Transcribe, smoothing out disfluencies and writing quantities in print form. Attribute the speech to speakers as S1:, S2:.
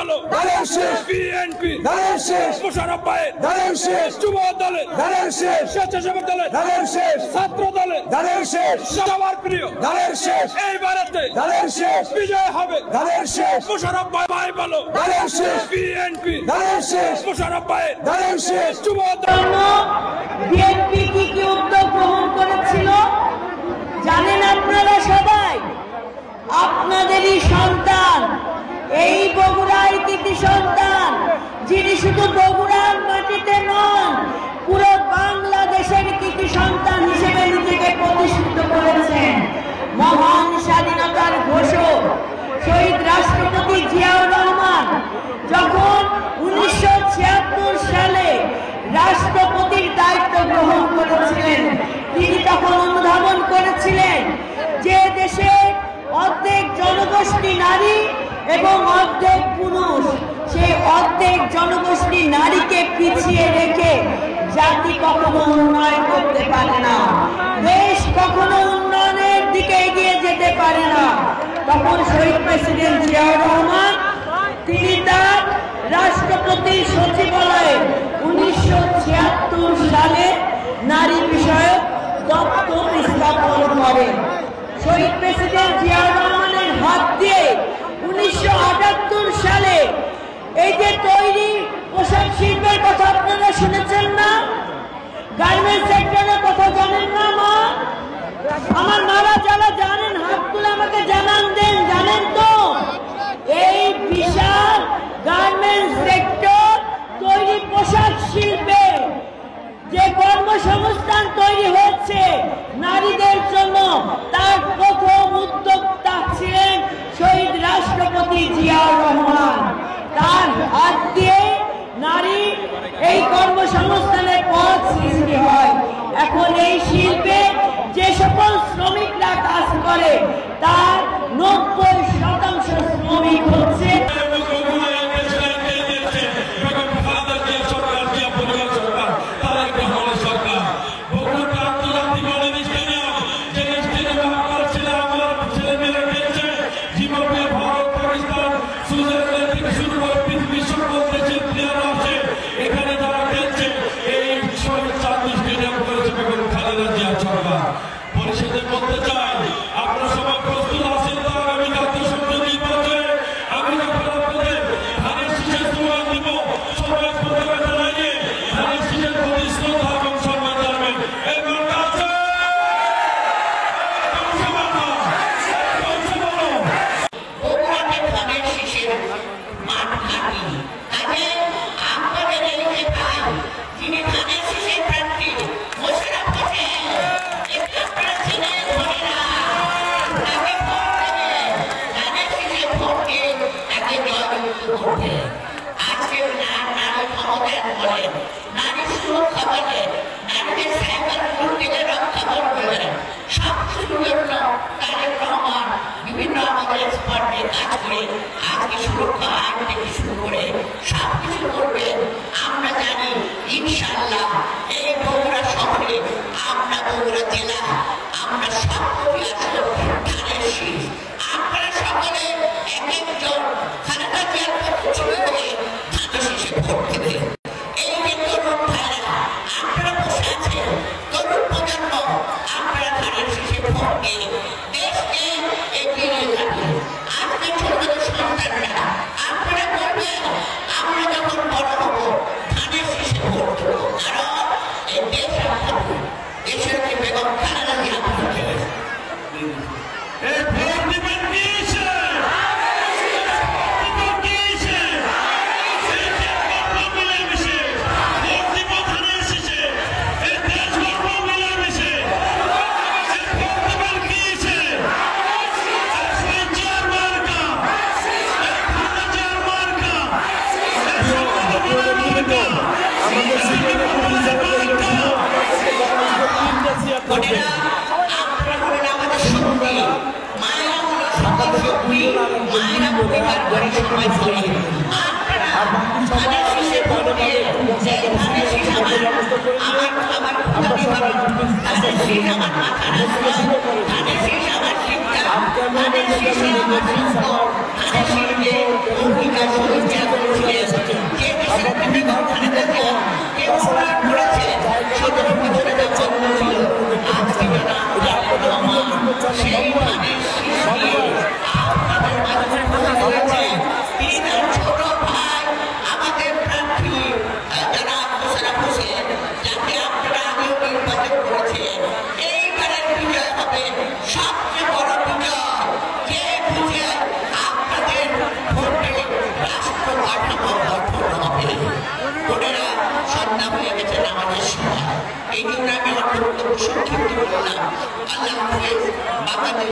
S1: ভালো ধানের শেষ বিএনপি ধানের শেষ মোশাররফ ভাই ধানের শেষ যুব দলে ধানের শেষ স্বেচ্ছাসেবক দলে ধানের শেষ ছাত্র দলে ধানের শেষ সবার প্রিয় ধানের শেষ এইবারেতে ধানের শেষ বিজয় হবে ধানের শেষ মোশাররফ ভাই ভালো ধানের শেষ বিএনপি ধানের শেষ মোশাররফ ভাই ধানের শেষ যুব দল
S2: বিএনপি কি উদ্যোগ গ্রহণ করেছিল জানেন আপনারা সবাই। আপনাদেরই সন্তান এই বগুড়ার কৃতি সন্তান, যিনি শুধু বগুড়ার মাটিতে নন পুরো বাংলাদেশের কৃতি সন্তান হিসেবে নিজেকে প্রতিষ্ঠিত করেছেন। মহান স্বাধীনতার ঘোষক শহীদ রাষ্ট্রপতি জিয়াউর রহমান যখন 1976 সালে রাষ্ট্রপতির দায়িত্ব গ্রহণ করেছিলেন, তিনি তখন অনুধাবন করেছিলেন যে দেশে অর্ধেক জনগোষ্ঠী নারী এবং অর্ধেক পুরুষ, সেই অর্ধেক জনগোষ্ঠী নারীকে পিছিয়ে রেখে জাতি কখনো উন্নয়ন করতে পারে না, দেশ কখনো উন্নয়নের দিকে এগিয়ে যেতে পারে না। তখন শহীদ প্রেসিডেন্ট জিয়াউর রহমান তিনি তার রাষ্ট্রপতি সচিবালয়ে 1976 সালে নারী বিষয়ক দপ্তর স্থাপন করেন। শহীদ প্রেসিডেন্ট জিয়াউর রহমানের হাত দিয়ে 1978 সালে এই যে তৈরি পোশাক শিল্পের কথা আপনারা শুনেছেন না, গার্মেন্টস সেক্টরের কথা জানেন না মা? আমার মারা যারা জানেন হাত তুলে আমাকে জানান দেন, জানেন তো? এই বিশাল গার্মেন্টস সেক্টর তৈরি পোশাক শিল্পে যে কর্মসংস্থান তৈরি হচ্ছে নারীদের জন্য, তার প্রথম উদ্যোক্তা ছিলেন শহীদ রাষ্ট্রপতি জিয়াউর রহমান। তার হাত দিয়ে নারী এই কর্মসংস্থানের পথ সৃষ্টি হয়। এখন এই শিল্পে যে সকল শ্রমিকরা কাজ করে তার 90% শ্রমিক হচ্ছে
S1: পরিষদের বলতে চাই আপনারা সবাই প্রস্তুত আছেন তো? আগামী জাতীয় সংসদ নির্বাচনে আমি যখন আপনাদের ধানের শীষের দোয়া দিব, সবাই প্রতিভা জানাইয়ে ধানের শীষের প্রতি শ্রদ্ধা এবং সম্মান জানাবেন। এই মার্কা আছে
S3: ধানের শীষের মান ঘাটি আগে আপনাদের এই ভাই যিনি ধানের শীষের প্রার্থী মোশাররফ হোসেন আজকের নারী ক্ষমতায়ন বলেন, নারী সুরক্ষা বলেন, নারীদের সাইবার থেকে রক্ষা বলেন, সবকিছুর জন্য তারেক রহমান বিভিন্ন আমাদের এক্সপার্টে কাজ করে আজকে সুরক্ষা আইন থেকে শুরু করে সবকিছু করবেন। আমরা জানি ইনশাআল্লাহ এই বগুড়া শহরে, আমরা বগুড়া জেলা, আমরা সবকটি আসলে ধানের শীষ। আপনারা সকলে এক একজন খালেদা জিয়ার পক্ষে হয়ে ধানের শীষে ভোট দেবেন। এই যে তরুণ ভাইরা আপনারা বসে আছেন, তরুণ প্রজন্ম, আপনারা ধানের শীষে ভোট দিয়ে দেশকে এগিয়ে নিয়ে যাবেন। আজকে ছোট ছোট সন্তানরা আপনারা বলবেন আমরা যখন বড় হব ধানের শীষে ভোট দেব, কারণ এই দেশ আপনাদের, দেশের যে বেগম খালেদা জিয়া আপনাদের আমার প্রমাণ করেছেন 17 বছরের জন্ম ছিল আজকে সেইভাবে আপনাদের মাঝে হয়েছেন তিনি ছোট ভাই আমাদের প্রার্থী যারা মোশাররফ হোসেন যাকে আপনারা আগেও নির্বাচন করেছেন এইবারের বিজয় হবে সবচেয়ে বড় বিজয় যে বিজয় আপনাদের ভোটে রাষ্ট্র কাঠামো গঠন হবে। বোনেরা সন্ধ্যা হয়ে গেছেন আমাদের সময় এই জন্য আমি আমার বক্তব্য সংক্ষিপ্ত করলাম। আল্লাহ হাফেজ।